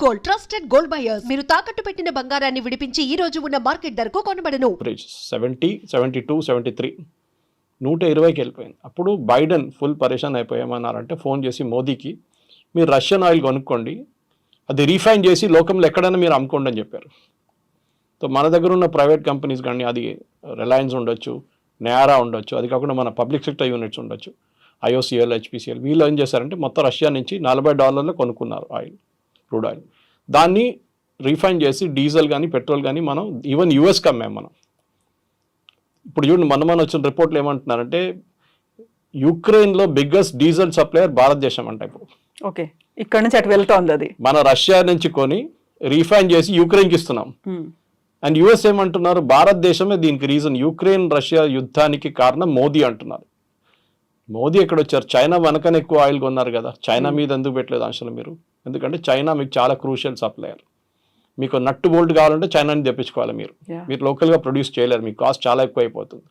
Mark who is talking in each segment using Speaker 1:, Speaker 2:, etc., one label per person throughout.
Speaker 1: Gold, trusted gold buyers. మీరు తాకట్టు పెట్టిన బంగారాన్ని విడిపించి ఈ రోజు ఉన్న మార్కెట్ ధరకు కొనబడను.
Speaker 2: 70, 72, 73 120కి వెళ్ళిపోయింది. అప్పుడు బైడెన్ ఫుల్ పరేషాన్ అయిపోయామన్నారంటే ఫోన్ చేసి మోదీకి, మీరు రష్యన్ ఆయిల్ కొనుక్కోండి, అది రీఫైన్ చేసి లోకంలో ఎక్కడైనా మీరు అమ్ముకోండి అని చెప్పారు. సో మన దగ్గర ఉన్న ప్రైవేట్ కంపెనీస్ కానీ, అది రిలయన్స్ ఉండొచ్చు, నయారా ఉండొచ్చు, అది కాకుండా మన పబ్లిక్ సెక్టర్ యూనిట్స్ ఉండొచ్చు, IOCL, HPCL, వీళ్ళు ఏం చేశారంటే మొత్తం రష్యా నుంచి $40 కొనుక్కున్నారు ఆయిల్, క్రూడ్ ఆయిల్. దాన్ని రీఫైన్ చేసి డీజిల్ కానీ పెట్రోల్ కానీ మనం ఈవెన్ యూఎస్కి అమ్మాం మనం. ఇప్పుడు చూడండి, మన వచ్చిన రిపోర్ట్లు ఏమంటున్నారంటే యుక్రెయిన్లో బిగ్గెస్ట్ డీజిల్ సప్లయర్ భారతదేశం అంట ఇప్పుడు.
Speaker 3: ఓకే, ఇక్కడ నుంచి అటు వెళ్తోంది అది.
Speaker 2: మన రష్యా నుంచి కొని రీఫైన్ చేసి యుక్రెయిన్కి ఇస్తున్నాం. అండ్ యుఎస్ ఏమంటున్నారు, భారతదేశమే దీనికి రీజన్, యుక్రెయిన్ రష్యా యుద్ధానికి కారణం మోదీ అంటున్నారు. మోదీ ఎక్కడ వచ్చారు? చైనా వెనకనే ఎక్కువ ఆయిల్ కొన్నారు కదా, చైనా మీద ఎందుకు పెట్టలేదు ఆంక్షలు మీరు? ఎందుకంటే చైనా మీకు చాలా క్రూషియల్ సప్లయర్. మీకు నట్టు బోల్ట్ కావాలంటే చైనాని తెప్పించుకోవాలి, మీరు లోకల్గా ప్రొడ్యూస్ చేయలేరు, మీకు కాస్ట్ చాలా ఎక్కువ అయిపోతుంది.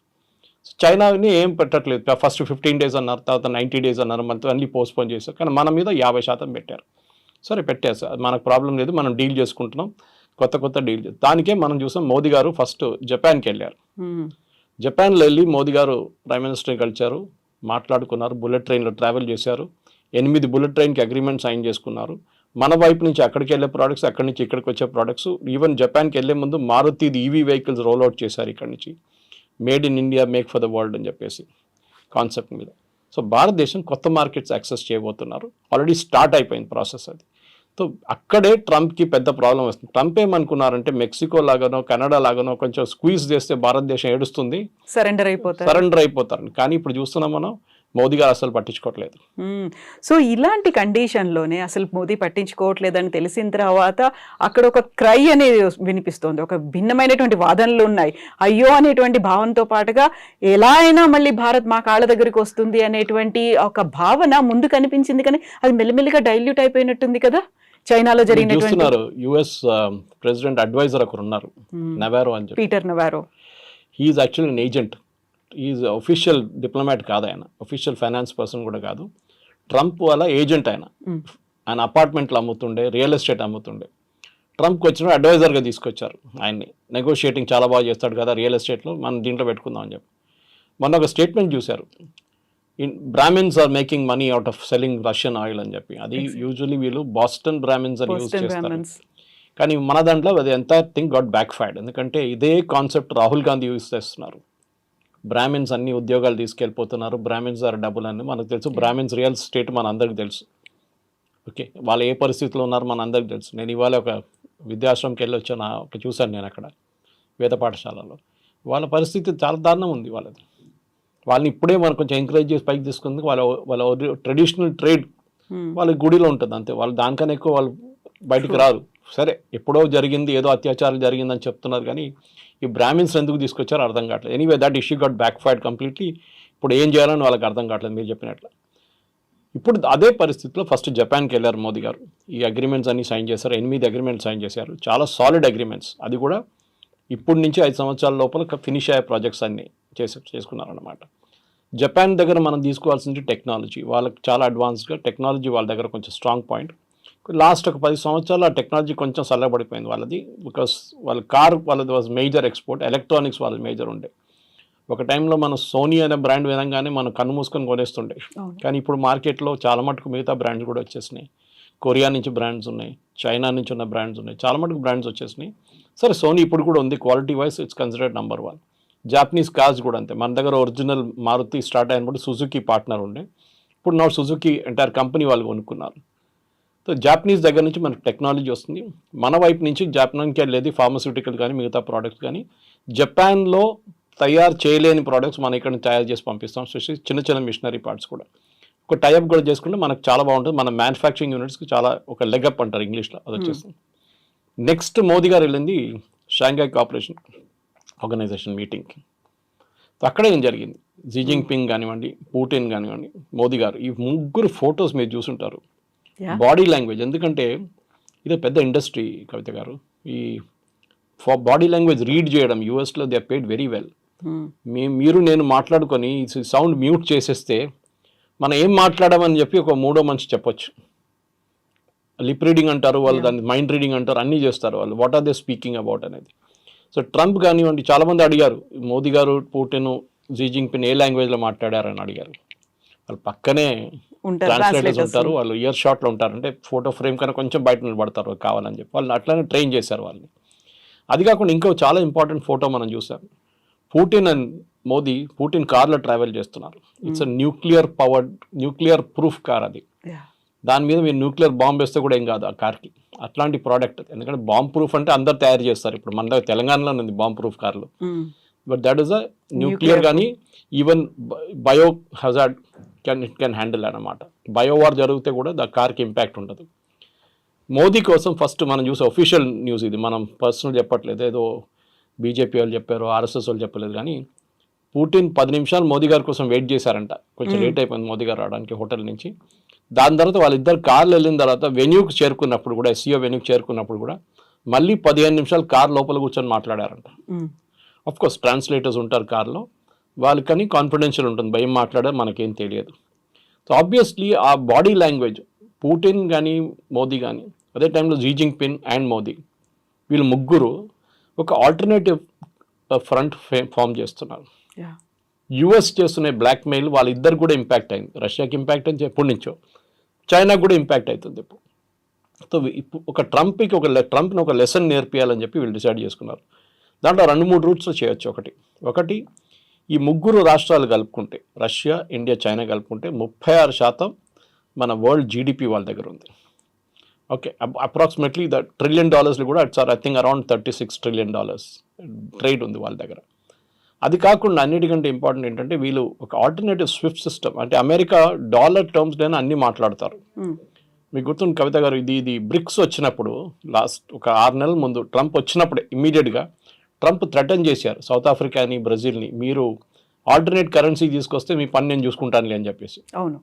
Speaker 2: చైనాని ఏం పెట్టట్లేదు. ఫస్ట్ 15 days అన్నారు, తర్వాత 90 days అన్నారు, మనతో అన్ని పోస్ట్పోన్ చేశారు. కానీ మన మీద 50% పెట్టారు. సరే పెట్టారు సార్, మనకు ప్రాబ్లం లేదు, మనం డీల్ చేసుకుంటున్నాం, కొత్త డీల్. దానికే మనం చూసాం మోదీ గారు ఫస్ట్ జపాన్కి వెళ్ళారు. జపాన్లో వెళ్ళి మోదీ గారు ప్రైమ్ మినిస్టర్ని కలిశారు, మాట్లాడుకున్నారు, బుల్లెట్ ట్రైన్లో ట్రావెల్ చేశారు, 8 బుల్లెట్ ట్రైన్కి అగ్రిమెంట్ సైన్ చేసుకున్నారు. మన వైపు నుంచి అక్కడికి వెళ్ళే ప్రోడక్ట్స్, అక్కడి నుంచి ఇక్కడికి వచ్చే ప్రోడక్ట్స్, ఈవెన్ జపాన్కి వెళ్ళే ముందు మారుతి EV వెహికల్స్ రోల్అవుట్ చేశారు ఇక్కడి నుంచి. Made in India, make for the world అని చెప్పేసి కాన్సెప్ట్ మీద. సో భారతదేశం కొత్త మార్కెట్స్ యాక్సెస్ చేయబోతున్నారు, ఆల్రెడీ స్టార్ట్ అయిపోయింది ప్రాసెస్ అది. సో అక్కడే ట్రంప్కి పెద్ద ప్రాబ్లం వస్తుంది. ట్రంప్ ఏమనుకున్నారంటే మెక్సికో లాగానో కెనడా లాగానో కొంచెం స్క్వీజ్ చేస్తే భారతదేశం ఏడుస్తుంది, సరెండర్ అయిపోతారని. కానీ ఇప్పుడు చూస్తున్నాం మనం, మోదీ గారు అసలు పట్టించుకోవట్లేదు.
Speaker 3: సో ఇలాంటి కండిషన్లోనే అసలు మోదీ పట్టించుకోవట్లేదని తెలిసిన తర్వాత అక్కడ ఒక క్రై అనేది వినిపిస్తోంది, ఒక భిన్నమైనటువంటి వాదనలు ఉన్నాయి. అయ్యో అనేటువంటి భావనతో పాటుగా ఎలా అయినా మళ్ళీ భారత్ మా కాళ్ళ దగ్గరికి వస్తుంది అనేటువంటి ఒక భావన ముందు కనిపించింది. కానీ అది మెల్లిమెల్లిగా డైల్యూట్ అయిపోయినట్టుంది కదా. చైనాలో జరిగినటువంటి
Speaker 2: US ప్రెసిడెంట్ అడ్వైజర్ ఒకరు ఉన్నారు, నవారో అని చెప్పి,
Speaker 3: Peter Navarro.
Speaker 2: He is actually an agent, is official diplomat కాదు ఆయన, అఫీషియల్ ఫైనాన్స్ పర్సన్ కూడా కాదు. ట్రంప్ వాళ్ళ ఏజెంట్ ఆయన అపార్ట్మెంట్లు అమ్ముతుండే, రియల్ ఎస్టేట్ అమ్ముతుండే. ట్రంప్కి వచ్చిన అడ్వైజర్గా తీసుకొచ్చారు ఆయన్ని. నెగోషియేటింగ్ చాలా బాగా చేస్తాడు కదా రియల్ ఎస్టేట్లో, మనం దీంట్లో పెట్టుకుందాం అని చెప్పి. మొన్న ఒక స్టేట్మెంట్ చూశారు, Brahmins are making money out of selling Russian oil అని చెప్పి. అది యూజువలీ వీళ్ళు బాస్టన్ బ్రాహ్మిన్స్ అని యూజ్ చేస్తారు. కానీ మన దాంట్లో అది ఎంత థింగ్ గాట్ బ్యాక్ ఫైర్డ్. ఎందుకంటే ఇదే కాన్సెప్ట్ రాహుల్ గాంధీ యూజ్ చేస్తున్నారు. బ్రాహ్మిన్స్ అన్ని ఉద్యోగాలు తీసుకెళ్ళిపోతున్నారు, బ్రాహ్మిన్స్ ఆర్ డబ్బులు అని మనకు తెలుసు. బ్రాహ్మిన్స్ రియల్ ఎస్టేట్ మన అందరికి తెలుసు. ఓకే, వాళ్ళు ఏ పరిస్థితిలో ఉన్నారు మన అందరికి తెలుసు. నేను ఇవాళ ఒక విద్యాశ్రమంకి వెళ్ళి వచ్చాను, చూశాను నేను అక్కడ వేద పాఠశాలలో. వాళ్ళ పరిస్థితి చాలా దారుణం ఉంది వాళ్ళది. వాళ్ళని ఇప్పుడే మనం కొంచెం ఎంకరేజ్ చేసి పైకి తీసుకుంది. వాళ్ళ ట్రెడిషనల్ ట్రేడ్ వాళ్ళ గుడిలో ఉంటుంది అంతే, వాళ్ళు దానికన్నా ఎక్కువ వాళ్ళు బయటకు రారు. సరే ఎప్పుడో జరిగింది, ఏదో అత్యాచారం జరిగిందని చెప్తున్నారు, కానీ ఈ బ్రాహ్మిన్స్ ఎందుకు తీసుకొచ్చారో అర్థం కావట్లేదు. Anyway that issue got back fired completely. ఇప్పుడు ఏం చేయాలని వాళ్ళకి అర్థం కావట్లేదు మీరు చెప్పినట్లు. ఇప్పుడు అదే పరిస్థితిలో ఫస్ట్ జపాన్కి వెళ్ళారు మోదీ గారు. ఈ అగ్రిమెంట్స్ అన్ని సైన్ చేశారు, 8 అగ్రిమెంట్స్ సైన్ చేశారు, చాలా సాలిడ్ అగ్రిమెంట్స్. అది కూడా ఇప్పటి నుంచి 5 సంవత్సరాల లోపల ఫినిష్ అయ్యే ప్రాజెక్ట్స్ అన్ని చేసుకున్నారన్నమాట. జపాన్ దగ్గర మనం తీసుకోవాల్సింది టెక్నాలజీ, వాళ్ళకి చాలా అడ్వాన్స్గా టెక్నాలజీ వాళ్ళ దగ్గర కొంచెం స్ట్రాంగ్ పాయింట్. లాస్ట్ ఒక 10 సంవత్సరాలు ఆ టెక్నాలజీ కొంచెం చల్లబడిపోయింది వాళ్ళది. బికాస్ వాళ్ళ వాళ్ళది వాజ్ మేజర్ ఎక్స్పోర్ట్, ఎలక్ట్రానిక్స్ వాళ్ళది మేజర్ ఉండే. ఒక టైంలో మన సోనీ అనే బ్రాండ్ వినంగానే మనం కన్ను మూసుకొని కొనేస్తుండే. కానీ ఇప్పుడు మార్కెట్లో చాలా మటుకు మిగతా బ్రాండ్స్ కూడా వచ్చేసినాయి. కొరియా నుంచి బ్రాండ్స్ ఉన్నాయి, చైనా నుంచి ఉన్న బ్రాండ్స్ ఉన్నాయి, చాలా మటుకు బ్రాండ్స్ వచ్చేసినాయి. సరే సోనీ ఇప్పుడు కూడా ఉంది, quality wise it's considered number 1. Japanese cars కూడా అంతే. మన దగ్గర ఒరిజినల్ మారుతి స్టార్ట్ అయినప్పుడు సుజుకి పార్ట్నర్ ఉండే, ఇప్పుడు నా సుజుకి ఎంటైర్ కంపెనీ వాళ్ళు కొనుక్కున్నారు. సో జాపనీస్ దగ్గర నుంచి మనకు టెక్నాలజీ వస్తుంది. మన వైపు నుంచి జపాన్కి వెళ్ళేది ఫార్మస్యూటికల్ కానీ మిగతా ప్రోడక్ట్స్ కానీ. జపాన్లో తయారు చేయలేని ప్రోడక్ట్స్ మనం ఇక్కడ తయారు చేసి పంపిస్తాం, స్పెషల్లీ చిన్న మిషనరీ పార్ట్స్ కూడా. ఒక టైప్ కూడా చేసుకుంటే మనకు చాలా బాగుంటుంది. మన మ్యానుఫ్యాక్చరింగ్ యూనిట్స్కి చాలా ఒక లెగప్ అంటారు ఇంగ్లీష్లో, అది వచ్చేస్తుంది. నెక్స్ట్ మోదీ గారు వెళ్ళింది షాంఘై కోఆపరేషన్ ఆర్గనైజేషన్ మీటింగ్కి. అక్కడ ఏం జరిగింది, జీ జిన్పింగ్ కానివ్వండి, పుటిన్ కానివ్వండి, మోదీ గారు, ఈ ముగ్గురు ఫొటోస్ మీరు చూసుంటారు. బాడీ లాంగ్వేజ్, ఎందుకంటే ఇదే పెద్ద ఇండస్ట్రీ కవిత గారు, ఈ బాడీ లాంగ్వేజ్ రీడ్ చేయడం యూఎస్లో దే పేడ్ వెరీ వెల్. మీరు నేను మాట్లాడుకొని సౌండ్ మ్యూట్ చేసేస్తే మనం ఏం మాట్లాడామని చెప్పి ఒక మూడో మనిషి చెప్పొచ్చు. లిప్ రీడింగ్ అంటారు వాళ్ళు, దాన్ని మైండ్ రీడింగ్ అంటారు, అన్నీ చేస్తారు వాళ్ళు. What are they speaking about అనేది. సో ట్రంప్ కానివ్వండి, చాలామంది అడిగారు మోదీ గారు పుటిన్ జీ జింగ్పిన్ ఏ లాంగ్వేజ్లో మాట్లాడారని అడిగారు. వాళ్ళు పక్కనే ట్రాన్స్లేటర్స్ ఉంటారు, వాళ్ళు ఇయర్ షాట్లో ఉంటారు, అంటే ఫోటో ఫ్రేమ్ కన్నా కొంచెం బయట నిలబడతారు కావాలని చెప్పి వాళ్ళని అట్లానే ట్రైన్ చేశారు వాళ్ళని. అది కాకుండా ఇంకో చాలా ఇంపార్టెంట్ ఫోటో మనం చూసాం. పుటిన్ అండ్ మోదీ, పుటిన్ కార్లో ట్రావెల్ చేస్తున్నారు. ఇట్స్ న్యూక్లియర్ ప్రూఫ్ కార్ అది. దాని మీద మీరు న్యూక్లియర్ బాంబ్ వేస్తే కూడా ఏం కాదు ఆ కార్కి. అట్లాంటి ప్రోడక్ట్. ఎందుకంటే బాంబ్ ప్రూఫ్ అంటే అందరు తయారు చేస్తారు. ఇప్పుడు మన దగ్గర తెలంగాణలో ఉంది బాంబ్ ప్రూఫ్ కార్లు. But that is a nuclear కానీ even bio hazard can handle అన్నమాట. బయో వార్ జరిగితే కూడా ద కార్కి ఇంపాక్ట్ ఉండదు. మోదీ కోసం ఫస్ట్ మనం చూసే ఒఫీషియల్ న్యూస్ ఇది, మనం పర్సనల్ చెప్పట్లేదు, ఏదో బీజేపీ వాళ్ళు చెప్పారు, ఆర్ఎస్ఎస్ వాళ్ళు చెప్పలేదు. కానీ పుటిన్ 10 నిమిషాలు మోదీ గారి కోసం వెయిట్ చేశారంట. కొంచెం లేట్ అయిపోయింది మోదీ గారు రావడానికి హోటల్ నుంచి. దాని తర్వాత వాళ్ళిద్దరు కార్లు వెళ్ళిన తర్వాత వెన్యూకి చేరుకున్నప్పుడు కూడా, ఎస్సీఓ వెన్యూకి చేరుకున్నప్పుడు కూడా మళ్ళీ 15 నిమిషాలు కార్ లోపల కూర్చొని మాట్లాడారంట. ఆఫ్ కోర్స్ ట్రాన్స్లేటర్స్ ఉంటారు కార్లో, వాళ్ళకని కాన్ఫిడెన్షియల్ ఉంటుంది, భయం మాట్లాడే మనకేం తెలియదు. సో ఆబ్వియస్లీ ఆ బాడీ లాంగ్వేజ్ పుటిన్ కానీ మోదీ కానీ, అదే టైంలో జీ జింగ్పిన్ అండ్ మోదీ, వీళ్ళు ముగ్గురు ఒక ఆల్టర్నేటివ్ ఫ్రంట్ ఫామ్ చేస్తున్నారు. యుఎస్ చేస్తున్న బ్లాక్మెయిల్ వాళ్ళిద్దరు కూడా ఇంపాక్ట్ అయింది. రష్యాకి ఇంపాక్ట్ అయింది ఎప్పటి నుంచో, చైనాకు కూడా ఇంపాక్ట్ అవుతుంది ఇప్పుడు. సో ఒక ట్రంప్ని ఒక లెసన్ నేర్పియాలని చెప్పి వీళ్ళు డిసైడ్ చేసుకున్నారు. దాంట్లో 2-3 రూట్స్లో చేయొచ్చు. ఒకటి ఈ ముగ్గురు రాష్ట్రాలు కలుపుకుంటే, రష్యా, ఇండియా, చైనా కలుపుకుంటే 36% మన వరల్డ్ జీడిపి వాళ్ళ దగ్గర ఉంది. ఓకే, అప్రాక్సిమేట్లీ ద $1 trillion కూడా it's I think around $36 trillion trade ఉంది వాళ్ళ దగ్గర. అది కాకుండా అన్నిటికంటే ఇంపార్టెంట్ ఏంటంటే వీళ్ళు ఒక ఆల్టర్నేటివ్ స్విఫ్ట్ సిస్టమ్, అంటే అమెరికా డాలర్ టర్మ్స్లోనే అన్నీ మాట్లాడతారు. మీకు గుర్తుంది కవిత గారు, ఇది బ్రిక్స్ వచ్చినప్పుడు లాస్ట్ ఒక 6 నెలల ముందు ట్రంప్ వచ్చినప్పుడే ఇమ్మీడియట్గా ట్రంప్ థ్రెటన్ చేశారు సౌత్ ఆఫ్రికాని, బ్రెజిల్ని, మీరు ఆల్టర్నేట్ కరెన్సీ తీసుకొస్తే మీ పని నేను చూసుకుంటానులే అని చెప్పేసి.
Speaker 3: అవును,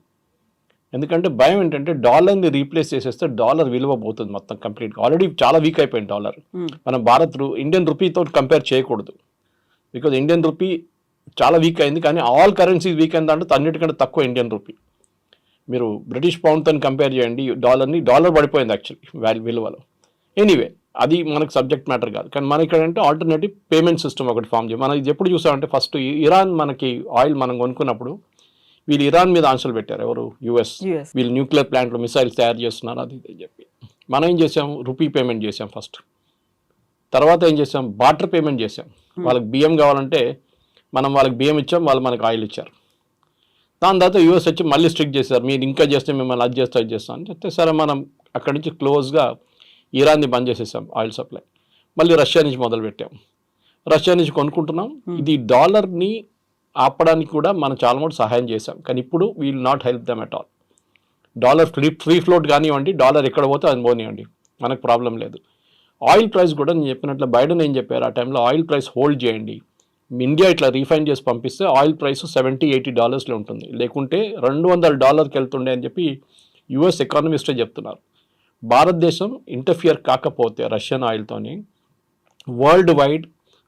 Speaker 2: ఎందుకంటే భయం ఏంటంటే డాలర్ని రీప్లేస్ చేసేస్తే డాలర్ విలువ పోతుంది మొత్తం కంప్లీట్గా. ఆల్రెడీ చాలా వీక్ అయిపోయింది డాలర్. మనం ఇండియన్ రూపీతో కంపేర్ చేయకూడదు, బికాజ్ ఇండియన్ రూపీ చాలా వీక్ అయింది. కానీ ఆల్ కరెన్సీస్ వీక్ అయింది అంటే అన్నిటికంటే తక్కువ ఇండియన్ రూపీ. మీరు బ్రిటిష్ పౌండ్తో కంపేర్ చేయండి డాలర్ పడిపోయింది యాక్చువల్లీ విలువలో. ఎనీవే అది మనకు సబ్జెక్ట్ మ్యాటర్ కాదు. కానీ మన ఇక్కడ అంటే ఆల్టర్నేటివ్ పేమెంట్ సిస్టమ్ ఒకటి ఫామ్ చేయాలి. మనం ఇది ఎప్పుడు చూసామంటే ఫస్ట్ ఇరాన్ మనకి ఆయిల్ మనం కొనుక్కున్నప్పుడు వీళ్ళు ఇరాన్ మీద ఆంక్షలు పెట్టారు. ఎవరు? యుఎస్. వీళ్ళు న్యూక్లియర్ ప్లాంట్లో మిసైల్స్ తయారు చేస్తున్నారు అది ఇది చెప్పి. మనం ఏం చేసాం? రూపీ పేమెంట్ చేసాం ఫస్ట్. తర్వాత ఏం చేసాం? బార్టర్ పేమెంట్ చేసాం. వాళ్ళకి బియ్యం కావాలంటే మనం వాళ్ళకి బియ్యం ఇచ్చాం, వాళ్ళు మనకు ఆయిల్ ఇచ్చారు. దాని తర్వాత యూఎస్ వచ్చి మళ్ళీ స్ట్రిక్ట్ చేశారు, మీరు ఇంకా చేస్తే మిమ్మల్ని అది చేస్తాం అని చెప్తే సరే మనం అక్కడి నుంచి క్లోజ్గా ఇరాన్ని బంద్ చేసేసాం ఆయిల్ సప్లై. మళ్ళీ రష్యా నుంచి మొదలుపెట్టాం, రష్యా నుంచి కొనుక్కుంటున్నాం. ఇది డాలర్ని ఆపడానికి కూడా మనం చాలా మటుకు సహాయం చేసాం. కానీ ఇప్పుడు we will not help them at all. Dollar free float కానివ్వండి, డాలర్ ఎక్కడ పోతే అది పోనివ్వండి, మనకు ప్రాబ్లం లేదు. ఆయిల్ ప్రైస్ కూడా నేను చెప్పినట్లు బైడెన్ ఏం చెప్పారు ఆ టైంలో, ఆయిల్ ప్రైస్ హోల్డ్ చేయండి, ఇండియా ఇట్లా రీఫైన్ చేసి పంపిస్తే ఆయిల్ ప్రైస్ $70-80 ఉంటుంది, లేకుంటే $200 వెళ్తుండే అని చెప్పి యుఎస్ ఎకానమిస్టే చెప్తున్నారు. భారతదేశం ఇంటర్ఫియర్ కాకపోతే రష్యన్ ఆయిల్తోని world wide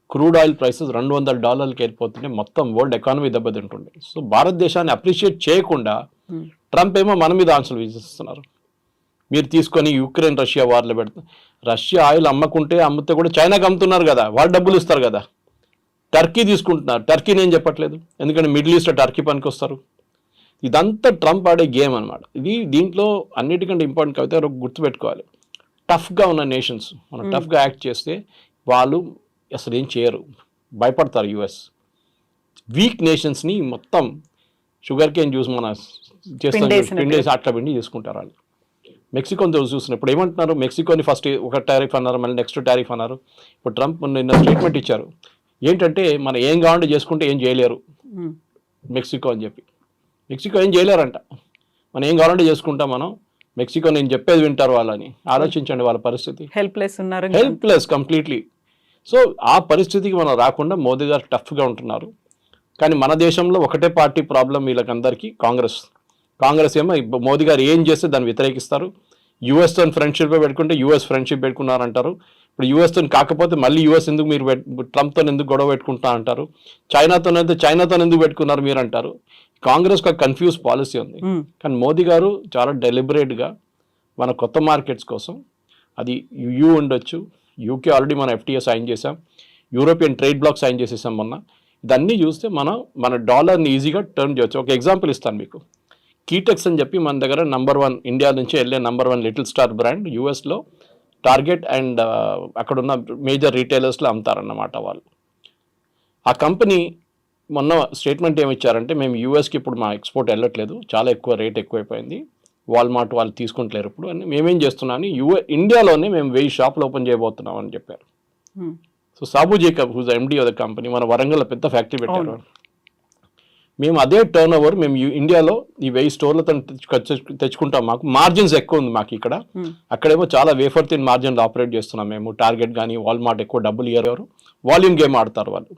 Speaker 2: crude oil prices $200 వెళ్ళిపోతుంటే మొత్తం వరల్డ్ ఎకానమీ దెబ్బతింటుండే. సో భారతదేశాన్ని అప్రిషియేట్ చేయకుండా ట్రంప్ ఏమో మన మీద ఆంక్షలు విధిస్తున్నారు. మీరు తీసుకొని యుక్రెయిన్ రష్యా వార్లో పెడతారు. రష్యా ఆయిల్ అమ్మితే కూడా చైనాకి అమ్ముతున్నారు కదా, వాళ్ళు డబ్బులు ఇస్తారు కదా. టర్కీ తీసుకుంటున్నారు, టర్కీ నేను చెప్పట్లేదు, ఎందుకంటే మిడిల్ ఈస్ట్లో టర్కీ పనికి వస్తారు. ఇదంతా ట్రంప్ ఆడే గేమ్ అనమాట. దీంట్లో అన్నిటికంటే ఇంపార్టెంట్ కవిత గుర్తుపెట్టుకోవాలి, టఫ్గా ఉన్న నేషన్స్ మనం టఫ్గా యాక్ట్ చేస్తే వాళ్ళు అసలు ఏం చేయరు, భయపడతారు యుఎస్. వీక్ నేషన్స్ని మొత్తం షుగర్ కేన్ జ్యూస్ మన చేస్తాం పిండేసి అట్లా పిండి చేసుకుంటారు వాళ్ళు. మెక్సికోని చూసినప్పుడు ఏమంటున్నారు, మెక్సికోని ఫస్ట్ ఒక టారిఫ్ అన్నారు, మళ్ళీ నెక్స్ట్ టారిఫ్ అన్నారు. ఇప్పుడు ట్రంప్ నిన్న స్టేట్మెంట్ ఇచ్చారు, ఏంటంటే మనం ఏం కావాలంటే చేసుకుంటే ఏం చేయలేరు మెక్సికో అని చెప్పి. మెక్సికో ఏం చేయలేరంట, మనం ఏం కావాలంటే చేసుకుంటాం మనం, మెక్సికో నేను చెప్పేది వింటారు వాళ్ళని. ఆలోచించండి వాళ్ళ పరిస్థితి, హెల్ప్లెస్ కంప్లీట్లీ. సో ఆ పరిస్థితికి మనం రాకుండా మోదీ గారు టఫ్గా ఉంటున్నారు. కానీ మన దేశంలో ఒకటే పార్టీ ప్రాబ్లం వీళ్ళకందరికీ, కాంగ్రెస్ ఏమో మోదీ గారు ఏం చేస్తే దాన్ని వ్యతిరేకిస్తారు. యూఎస్తో ఫ్రెండ్షిప్ పెట్టుకుంటే యూఎస్ ఫ్రెండ్షిప్ పెట్టుకున్నారంటారు. ఇప్పుడు యూఎస్తో కాకపోతే మళ్ళీ యూఎస్ ఎందుకు మీరు ట్రంప్తో ఎందుకు గొడవ పెట్టుకుంటా అంటారు. చైనాతో ఎందుకు పెట్టుకున్నారు మీరు అంటారు. కాంగ్రెస్ ఒక కన్ఫ్యూజ్ పాలసీ ఉంది. కానీ మోదీ గారు చాలా డెలిబరేట్గా మన కొత్త మార్కెట్స్ కోసం, అది యూ ఉండొచ్చు, యూకే ఆల్రెడీ మనం FTA సైన్ చేసాం, యూరోపియన్ ట్రేడ్ బ్లాక్ సైన్ చేసేసాం మొన్న. ఇదన్నీ చూస్తే మన డాలర్ని ఈజీగా టర్న్ చేయొచ్చు. ఒక ఎగ్జాంపుల్ ఇస్తాను మీకు. కీటెక్స్ అని చెప్పి మన దగ్గర #1 ఇండియా నుంచి వెళ్ళే #1 లిటిల్ స్టార్ బ్రాండ్ యూఎస్లో టార్గెట్ అండ్ అక్కడున్న మేజర్ రీటైలర్స్లో అమ్ముతారన్నమాట వాళ్ళు. ఆ కంపెనీ మొన్న స్టేట్మెంట్ ఏమి ఇచ్చారంటే, మేము యూఎస్కి ఇప్పుడు మా ఎక్స్పోర్ట్ వెళ్ళట్లేదు, చాలా ఎక్కువ రేట్ ఎక్కువైపోయింది, వాల్మార్ట్ వాళ్ళు తీసుకుంటలేరు ఇప్పుడు అని. మేమేం చేస్తున్నాం, ఇండియాలోనే మేము 1000 షాపులు ఓపెన్ చేయబోతున్నాం అని చెప్పారు. So Sabu Jacob whose MD of the company, మన వరంగల్ పెద్ద ఫ్యాక్టరీ పెట్టారు. మేము అదే టర్న్ ఓవర్ మేము ఇండియాలో ఈ 1000 స్టోర్లతో తెచ్చుకుంటాం. మాకు మార్జిన్స్ ఎక్కువ ఉంది మాకు ఇక్కడ. అక్కడేమో చాలా వేఫర్ థిన్ మార్జిన్లు ఆపరేట్ చేస్తున్నాం మేము. టార్గెట్ కానీ వాల్మార్ట్ ఎక్కువ డబ్బులు ఇయ్యారు, వాల్యూమ్ గేమ్ ఆడతారు వాళ్ళు.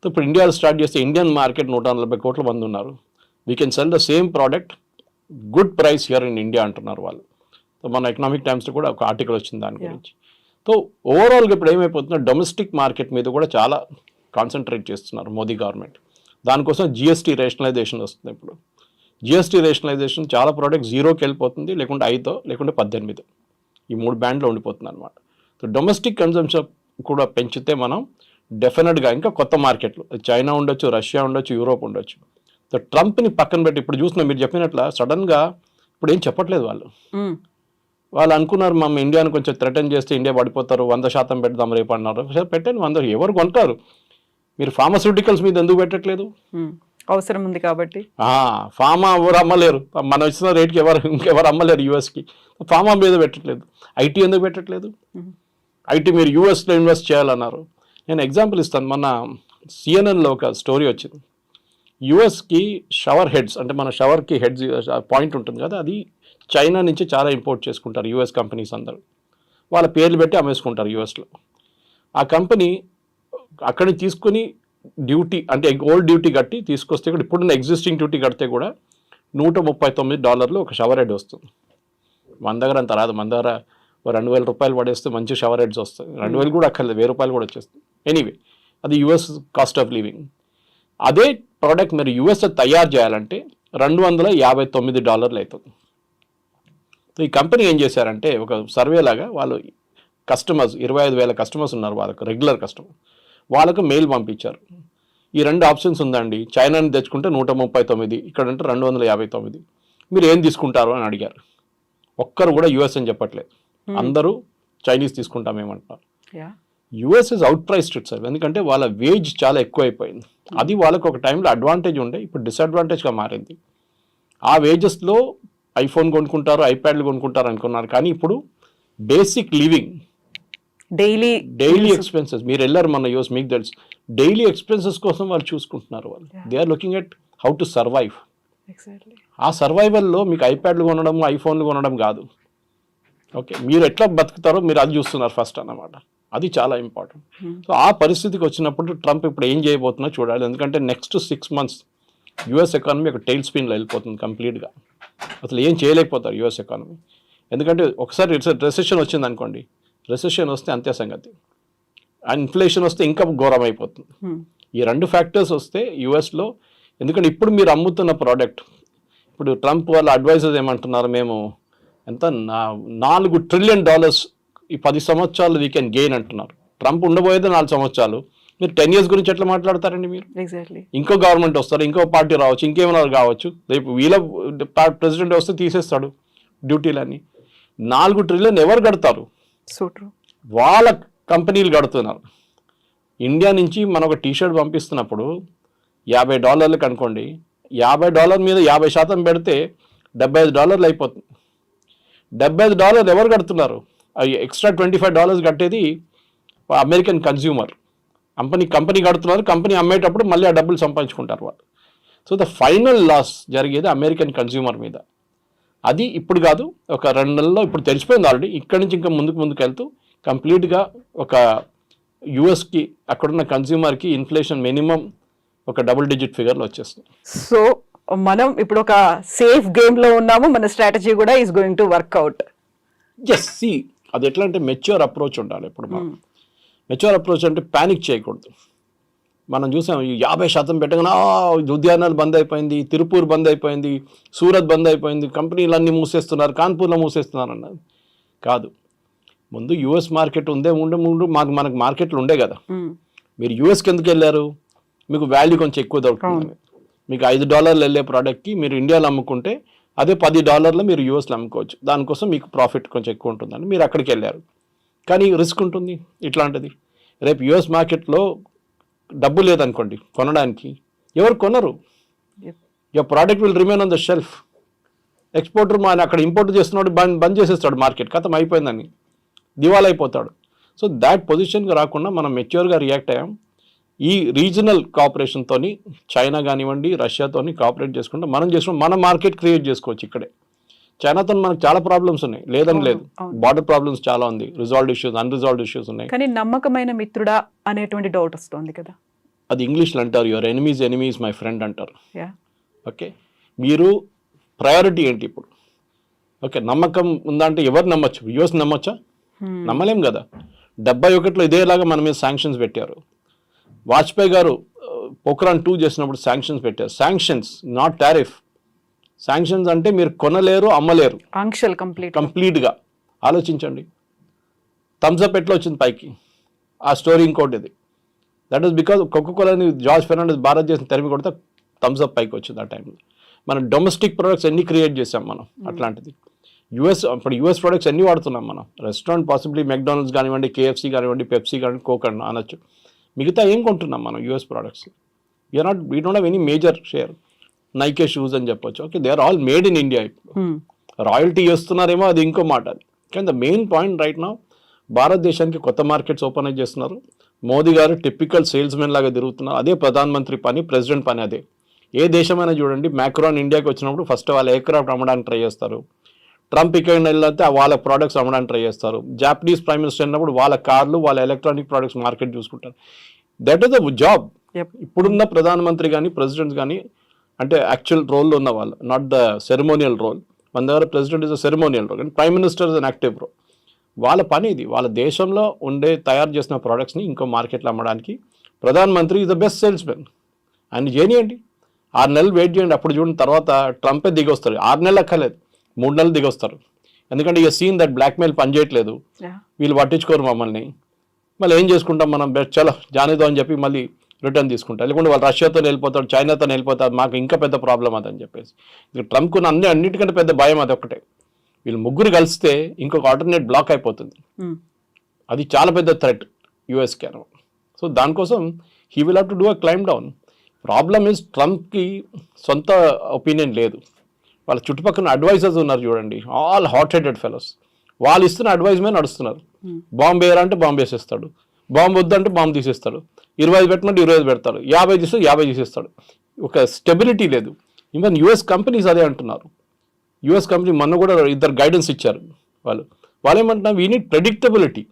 Speaker 2: సో ఇప్పుడు ఇండియాలో స్టార్ట్ చేస్తే ఇండియన్ మార్కెట్ 140 కోట్ల మంది ఉన్నారు. We can sell the same product good price here in India అంటున్నారు వాళ్ళు. సో మన ఎకనామిక్ టైమ్స్లో కూడా ఒక ఆర్టికల్ వచ్చింది దాని గురించి. సో ఓవరాల్గా ఇప్పుడు ఏమైపోతుందో డొమెస్టిక్ మార్కెట్ మీద కూడా చాలా కాన్సన్ట్రేట్ చేస్తున్నారు మోదీ గవర్నమెంట్. దానికోసం GST రేషనలైజేషన్ వస్తుంది. ఇప్పుడు GST రేషనలైజేషన్ చాలా ప్రోడక్ట్ 0కి వెళ్ళిపోతుంది, లేకుంటే 5 లేకుంటే 18, ఈ 3 బ్యాండ్లో ఉండిపోతుంది అనమాట. సో డొమెస్టిక్ కన్జంప్షన్ కూడా పెంచితే మనం డెఫినెట్గా ఇంకా కొత్త మార్కెట్లు, చైనా ఉండొచ్చు, రష్యా ఉండొచ్చు, యూరోప్ ఉండొచ్చు. సో ట్రంప్ని పక్కన పెట్టి ఇప్పుడు చూసిన మీరు చెప్పినట్ల సడన్గా ఇప్పుడు ఏం చెప్పట్లేదు వాళ్ళు అనుకున్నారు మనం ఇండియాను కొంచెం థ్రెటన్ చేస్తే ఇండియా పడిపోతారు, 100% పెడదాం రేపు అన్నారు. పెట్టండి, 100 ఎవరు కొంటారు? మీరు ఫార్మాస్యూటికల్స్ మీద ఎందుకు పెట్టట్లేదు?
Speaker 3: అవసరం ఉంది కాబట్టి.
Speaker 2: ఫార్మా ఎవరు అమ్మలేరు, మనం ఇచ్చిన రేట్కి ఇంకెవరు అమ్మలేరు యూఎస్కి. ఫార్మా మీద పెట్టట్లేదు. ఐటీ ఎందుకు పెట్టట్లేదు? ఐటీ మీరు యూఎస్లో ఇన్వెస్ట్ చేయాలన్నారు. నేను ఎగ్జాంపుల్ ఇస్తాను. మన CNNలో ఒక స్టోరీ వచ్చింది. యూఎస్కి షవర్ హెడ్స్, అంటే మన షవర్కి హెడ్స్ పాయింట్ ఉంటుంది కదా, అది చైనా నుంచి చాలా ఇంపోర్ట్ చేసుకుంటారు యూఎస్ కంపెనీస్ అందరూ. వాళ్ళ పేర్లు పెట్టి అమ్మేసుకుంటారు యూఎస్లో. ఆ కంపెనీ అక్కడిని తీసుకుని డ్యూటీ, అంటే ఓల్డ్ డ్యూటీ కట్టి తీసుకొస్తే కూడా, ఇప్పుడున్న ఎగ్జిస్టింగ్ డ్యూటీ కడితే కూడా $139 ఒక షవర్ హెడ్ వస్తుంది. మన దగ్గర అంత రాదు. మన దగ్గర $2,000 పడేస్తే మంచి షవర్ హెడ్స్ వస్తాయి. 2,000 కూడా అక్కర్లేదు, $1,000 కూడా వచ్చేస్తుంది. ఎనీవే, అది యూఎస్ కాస్ట్ ఆఫ్ లివింగ్. అదే ప్రోడక్ట్ మీరు యూఎస్లో తయారు చేయాలంటే $259 అవుతుంది. ఈ కంపెనీ ఏం చేశారంటే, ఒక సర్వే లాగా వాళ్ళు కస్టమర్స్ 25,000 కస్టమర్స్ ఉన్నారు, వాళ్ళకు రెగ్యులర్ కస్టమర్, వాళ్ళకు మెయిల్ పంపించారు. ఈ 2 ఆప్షన్స్ ఉందండి, చైనాని తెచ్చుకుంటే 139, ఇక్కడంటే 259, మీరు ఏం తీసుకుంటారు అని అడిగారు. ఒక్కరు కూడా యూఎస్ అని చెప్పట్లేదు, అందరూ చైనీస్ తీసుకుంటామేమంటారు. US is out priced itself, ఎందుకంటే వాళ్ళ వేజ్ చాలా ఎక్కువ అయిపోయింది. అది వాళ్ళకు ఒక టైంలో అడ్వాంటేజ్ ఉండే, ఇప్పుడు డిసడ్వాంటేజ్గా మారింది. ఆ వేజెస్లో ఐఫోన్ కొనుక్కుంటారు, ఐప్యాడ్లు కొనుక్కుంటారు అనుకున్నారు, కానీ ఇప్పుడు బేసిక్ లివింగ్, డైలీ ఎక్స్పెన్సెస్, మీరు వెళ్ళారు మన యూఎస్, మీకు తెలుసు, డైలీ ఎక్స్పెన్సెస్ కోసం వాళ్ళు చూసుకుంటున్నారు. వాళ్ళు they are looking at how to survive. ఆ సర్వైవల్లో మీకు ఐప్యాడ్లు కొనడం, ఐఫోన్లు కొనడం కాదు. ఓకే, మీరు ఎట్లా బతుకుతారో మీరు అది చూస్తున్నారు ఫస్ట్ అన్నమాట. అది చాలా ఇంపార్టెంట్. సో ఆ పరిస్థితికి వచ్చినప్పుడు ట్రంప్ ఇప్పుడు ఏం చేయబోతున్నా చూడాలి. ఎందుకంటే నెక్స్ట్ 6 months యూఎస్ ఎకానమీ ఒక టైల్ స్పిన్లో వెళ్ళిపోతుంది కంప్లీట్గా. అసలు ఏం చేయలేకపోతారు యూఎస్ ఎకానమీ. ఎందుకంటే ఒకసారి రెసెషన్ వచ్చింది అనుకోండి, రెసెషన్ వస్తే అంతే సంగతి. ఇన్ఫ్లేషన్ వస్తే ఇంకా ఘోరం అయిపోతుంది. ఈ 2 ఫ్యాక్టర్స్ వస్తే యూఎస్లో, ఎందుకంటే ఇప్పుడు మీరు అమ్ముతున్న ప్రోడక్ట్, ఇప్పుడు ట్రంప్ వాళ్ళ అడ్వైజర్స్ ఏమంటున్నారు, మేము ఎంత $4 trillion ఈ 10 సంవత్సరాలు వీ కెన్ గెయిన్ అంటున్నారు. ట్రంప్ ఉండబోయేది 4 సంవత్సరాలు, మీరు 10 years గురించి ఎట్లా మాట్లాడతారండి మీరు? ఇంకో గవర్నమెంట్ వస్తారు, ఇంకో పార్టీ రావచ్చు, ఇంకేమైనా కావచ్చు, రేపు వీళ్ళ ప్రెసిడెంట్ వస్తే తీసేస్తాడు డ్యూటీలన్నీ. 4 trillion ఎవరు కడతారు? వాళ్ళ కంపెనీలు కడుతున్నారు. ఇండియా నుంచి మనం ఒక టీషర్ట్ పంపిస్తున్నప్పుడు $50 అనుకోండి, $50 మీద 50% పెడితే $75 అయిపోతుంది. $75 ఎవరు కడుతున్నారు? ఎక్స్ట్రా $25 కట్టేది అమెరికన్ కన్జ్యూమర్. కంపెనీ కడుతున్నారు, కంపెనీ అమ్మేటప్పుడు మళ్ళీ ఆ డబ్బులు సంపాదించుకుంటారు వాళ్ళు. సో ద ఫైనల్ లాస్ జరిగేది అమెరికన్ కన్జ్యూమర్ మీద. అది ఇప్పుడు కాదు, ఒక 2 నెలల్లో ఇప్పుడు తెలిసిపోయింది ఆల్రెడీ. ఇక్కడి నుంచి ఇంకా ముందుకు వెళ్తూ కంప్లీట్గా ఒక యూఎస్కి అక్కడున్న కన్జ్యూమర్కి ఇన్ఫ్లేషన్ మినిమం ఒక double-digit ఫిగర్లో వచ్చేస్తుంది.
Speaker 3: సో మనం ఇప్పుడు ఒక సేఫ్ గేమ్లో ఉన్నాము, మన స్ట్రాటజీ కూడా ఈస్ గోయింగ్ టు వర్క్అవుట్.
Speaker 2: సి అది ఎట్లా అంటే మెచ్యూర్ అప్రోచ్ ఉండాలి. ఇప్పుడు మనం మెచ్యూర్ అప్రోచ్ అంటే ప్యానిక్ చేయకూడదు. మనం చూసాం 50% పెట్టగానే ఉద్యానాలు బంద్ అయిపోయింది, తిరుపూర్ బంద్ అయిపోయింది, సూరత్ బంద్ అయిపోయింది, కంపెనీలన్నీ మూసేస్తున్నారు, కాన్పూర్లో మూసేస్తున్నారు అన్నది కాదు. ముందు యుఎస్ మార్కెట్ ముందు మనకు మార్కెట్లు ఉండే కదా. మీరు యుఎస్కి ఎందుకు వెళ్ళారు? మీకు వాల్యూ కొంచెం ఎక్కువ దొరుకుతుంది. మీకు $5 వెళ్ళే ప్రోడక్ట్కి మీరు ఇండియాలో అమ్ముకుంటే అదే $10 మీరు యూఎస్లో అమ్ముకోవచ్చు. దానికోసం మీకు ప్రాఫిట్ కొంచెం ఎక్కువ ఉంటుందని మీరు అక్కడికి వెళ్ళారు. కానీ రిస్క్ ఉంటుంది ఇట్లాంటిది. రేపు యుఎస్ మార్కెట్లో డబ్బు లేదనుకోండి కొనడానికి, ఎవరు కొనరు. Your product will remain on the shelf. Exporter అక్కడ ఇంపోర్ట్ చేస్తున్నాడు, బంద్ చేసేస్తాడు మార్కెట్, ఖతం అయిపోయిందని దివాలా అయిపోతాడు. సో దాట్ పొజిషన్కి రాకుండా మనం మెచ్యూర్గా రియాక్ట్ అయ్యాం. ఈ రీజనల్ కోఆపరేషన్తో చైనా కానివ్వండి, రష్యాతోని కోఆపరేట్ చేసుకుంటే మన మార్కెట్ క్రియేట్ చేసుకోవచ్చు ఇక్కడే. చైనాతో మనకు చాలా ప్రాబ్లమ్స్ ఉన్నాయి, లేదని లేదు. బార్డర్ ప్రాబ్లమ్స్ చాలా ఉంది, రిజాల్వ్డ్ ఇష్యూస్, అన్రిజాల్వ్డ్ ఇష్యూస్ ఉన్నాయి.
Speaker 3: కానీ నమ్మకమైన మిత్రుడా అనేటువంటి డౌట్ వస్తుంది కదా.
Speaker 2: అది ఇంగ్లీష్లో అంటారు, యువర్ ఎనిమీస్ మై ఫ్రెండ్ అంటారు. ఓకే, మీరు ప్రయారిటీ ఏంటి ఇప్పుడు? ఓకే, నమ్మకం ఉందంటే ఎవరు నమ్మచ్చు? యుఎస్ నమ్మచ్చా? నమ్మలేం కదా. 71లో ఇదేలాగా మన మీద శాంక్షన్స్ పెట్టారు. వాజ్పేయి గారు పోఖ్రాన్ 2 చేసినప్పుడు శాంక్షన్స్ పెట్టారు. Sanctions, not tariff. శాంక్షన్స్ అంటే మీరు కొనలేరు, అమ్మలేరు,
Speaker 3: ఆంక్షలు
Speaker 2: కంప్లీట్గా. ఆలోచించండి, థమ్స్ అప్ ఎట్లా వచ్చింది పైకి? ఆ స్టోరీ ఇంకోటి ఇది. దట్ ఈస్ బికాజ్ కోకోకోలాని జార్జ్ ఫెర్నాండెస్ భారత్ చేసిన తెరిమి కొడితే థమ్స్ అప్ పైకి వచ్చింది ఆ టైంలో. మనం డొమెస్టిక్ ప్రొడక్ట్స్ ఎన్ని క్రియేట్ చేసాం మనం అట్లాంటిది. ఇప్పుడు యుఎస్ ప్రొడక్ట్స్ ఎన్ని వాడుతున్నాం మనం? రెస్టారెంట్ పాసిబ్లీ మెక్డానల్డ్స్ కానివ్వండి, KFC కానివ్వండి, పెప్సీ కానివ్వండి, కోక్ అనొచ్చు. మిగతా ఏం కొంటున్నాం మనం US products? We don't have any major share. Nike shoes అని చెప్పొచ్చు. Okay, they are all made in India. ఇప్పుడు రాయల్టీ చేస్తున్నారేమో, అది ఇంకో మాట. అది కానీ the main point right now, భారతదేశానికి కొత్త మార్కెట్స్ ఓపెన్ అయి చేస్తున్నారు. మోదీ గారు టిపికల్ సేల్స్మెన్ లాగా తిరుగుతున్నారు. అదే ప్రధానమంత్రి పని, ప్రెసిడెంట్ పని అదే. ఏ దేశమైనా చూడండి, మ్యాక్రాన్ ఇండియాకి వచ్చినప్పుడు ఫస్ట్ వాళ్ళ ఎయిర్క్రాఫ్ట్ అమ్మడానికి ట్రై చేస్తారు. ట్రంప్ ఇక్కడ వెళ్ళితే వాళ్ళ ప్రోడక్ట్స్ అమ్మడానికి ట్రై చేస్తారు. జాపనీస్ ప్రైమ్ మినిస్టర్ అయినప్పుడు వాళ్ళ కార్లు, వాళ్ళ ఎలక్ట్రానిక్ ప్రోడక్ట్స్ మార్కెట్ చూసుకుంటారు. That is the job. ఇప్పుడున్న ప్రధానమంత్రి కానీ ప్రెసిడెంట్స్ కానీ అంటే యాక్చువల్ రోల్లో ఉన్న వాళ్ళు, నాట్ ద సెరమోనియల్ రోల్. మన దగ్గర president is a ceremonial role, కానీ prime minister is an active role. వాళ్ళ పని ఇది. వాళ్ళ దేశంలో తయారు చేసిన ప్రోడక్ట్స్ని ఇంకో మార్కెట్లో అమ్మడానికి ప్రధానమంత్రి ఈజ్ ద బెస్ట్ సేల్స్మెన్. ఆయన చేయనియండి, 6 నెలలు వెయిట్ చేయండి, అప్పుడు చూడండి. తర్వాత ట్రంపే దిగొస్తారు. 6 నెలలు అక్కర్లేదు, 3 నెలలు దిగొస్తారు. ఎందుకంటే ఇక సీన్ దట్ బ్లాక్మెయిల్ పనిచేయట్లేదు, వీళ్ళు పట్టించుకోరు మమ్మల్ని. మళ్ళీ ఏం చేసుకుంటాం మనం? బెస్ట్ చలో జానేదో అని చెప్పి మళ్ళీ రిటర్న్ తీసుకుంటారు. లేకుంటే వాళ్ళు రష్యాతో వెళ్ళిపోతాడు, చైనాతో వెళ్ళిపోతారు, మాకు ఇంకా పెద్ద ప్రాబ్లం అదని చెప్పేసి. ఇక ట్రంప్కు అన్నిటికంటే పెద్ద భయం అది ఒకటే. వీళ్ళు ముగ్గురు కలిస్తే ఇంకొక ఆల్టర్నేట్ బ్లాక్ అయిపోతుంది. అది చాలా పెద్ద థ్రెట్ యూఎస్కి అనమాట. సో దానికోసం he will have to do a climb down. Problem is ట్రంప్కి సొంత ఒపీనియన్ లేదు. వాళ్ళ చుట్టుపక్కల అడ్వైజర్స్ ఉన్నారు చూడండి, ఆల్ హాట్ హెడెడ్ ఫెలోస్. వాళ్ళు ఇస్తున్న అడ్వైజ్ మీద నడుస్తున్నారు. బాంబు వేయరా అంటే బాంబు వేసేస్తాడు, బాంబు వద్దంటే బాంబు తీసేస్తాడు, 25 పెట్టమంటే 25 పెడతాడు, 50 తీస్తే 50 తీసేస్తాడు. ఒక స్టెబిలిటీ లేదు. ఈవెన్ యుఎస్ కంపెనీస్ అదే అంటున్నారు. యుఎస్ కంపెనీ మొన్న కూడా 2 గైడెన్స్ ఇచ్చారు. వాళ్ళు ఏమంటున్నారు, వీ నీడ్ ప్రెడిక్టబిలిటీ.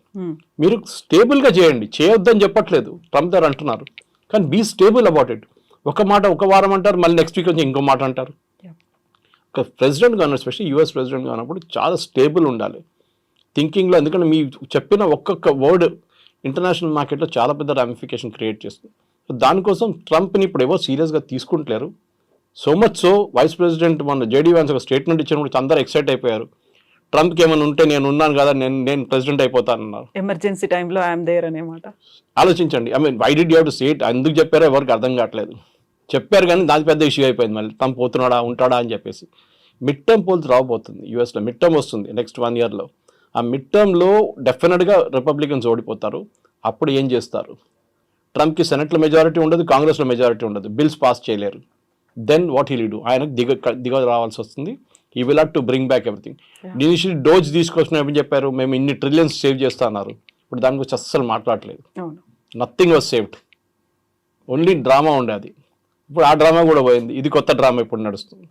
Speaker 2: మీరు స్టేబుల్గా చేయండి, చేయొద్దని చెప్పట్లేదు, ట్రంప్ గారు అంటున్నారు. కానీ బీ స్టేబుల్ అబౌట్ ఇట్. ఒక మాట ఒక వారం అంటారు, మళ్ళీ నెక్స్ట్ వీక్ వచ్చి ఇంకో మాట అంటారు. ఒక ప్రెసిడెంట్ కానీ, ఎస్పెషల్లీ యుఎస్ ప్రెసిడెంట్ కానప్పుడు చాలా స్టేబుల్ ఉండాలి థింకింగ్లో. ఎందుకంటే మీ చెప్పిన ఒక్కొక్క వర్డ్ ఇంటర్నేషనల్ మార్కెట్లో చాలా పెద్ద రామిఫికేషన్ క్రియేట్ చేస్తుంది. సో దానికోసం ట్రంప్ని ఇప్పుడు ఎవరు సీరియస్గా తీసుకుంటలేరు. So much so vice president మన JD Vance ఒక స్టేట్మెంట్ ఇచ్చినప్పుడు అందరూ ఎక్సైట్ అయిపోయారు. ట్రంప్కి ఏమైనా ఉంటే నేను ఉన్నాను కదా, నేను ప్రెసిడెంట్ అయిపోతానన్నారు.
Speaker 3: ఎమర్జెన్సీ టైంలో ఐఎమ్ దేర్ అనేమాట.
Speaker 2: ఆలోచించండి. Why did you have to say it? ఎందుకు చెప్పారో ఎవరికి అర్థం కావట్లేదు. చెప్పారు కానీ దాని పెద్ద ఇష్యూ అయిపోయింది. మళ్ళీ ట్రంప్ పోతున్నాడా ఉంటాడా అని చెప్పేసి. మిడ్ టర్మ్ పోల్స్ రాబోతుంది యూఎస్లో. మిడ్ టర్మ్ వస్తుంది నెక్స్ట్ 1 yearలో. ఆ మిడ్ టర్మ్లో డెఫినెట్గా రిపబ్లికన్స్ ఓడిపోతారు. అప్పుడు ఏం చేస్తారు? ట్రంప్కి సెనెట్లో మెజారిటీ ఉండదు, కాంగ్రెస్లో మెజారిటీ ఉండదు, బిల్స్ పాస్ చేయలేరు. Then what he'll do? ఆయనకు దిగ రావాల్సి వస్తుంది. He will have to bring back everything. Initially డోజ్ తీసుకొచ్చిన ఏమని చెప్పారు, మేము ఇన్ని ట్రిలియన్స్ సేవ్ చేస్తా అన్నారు. ఇప్పుడు దాని గురించి అస్సలు మాట్లాడలేదు. Nothing was saved, only drama ఉండేది. ఇప్పుడు ఆ డ్రామా కూడా పోయింది. ఇది కొత్త డ్రామా ఇప్పుడు నడుస్తుంది.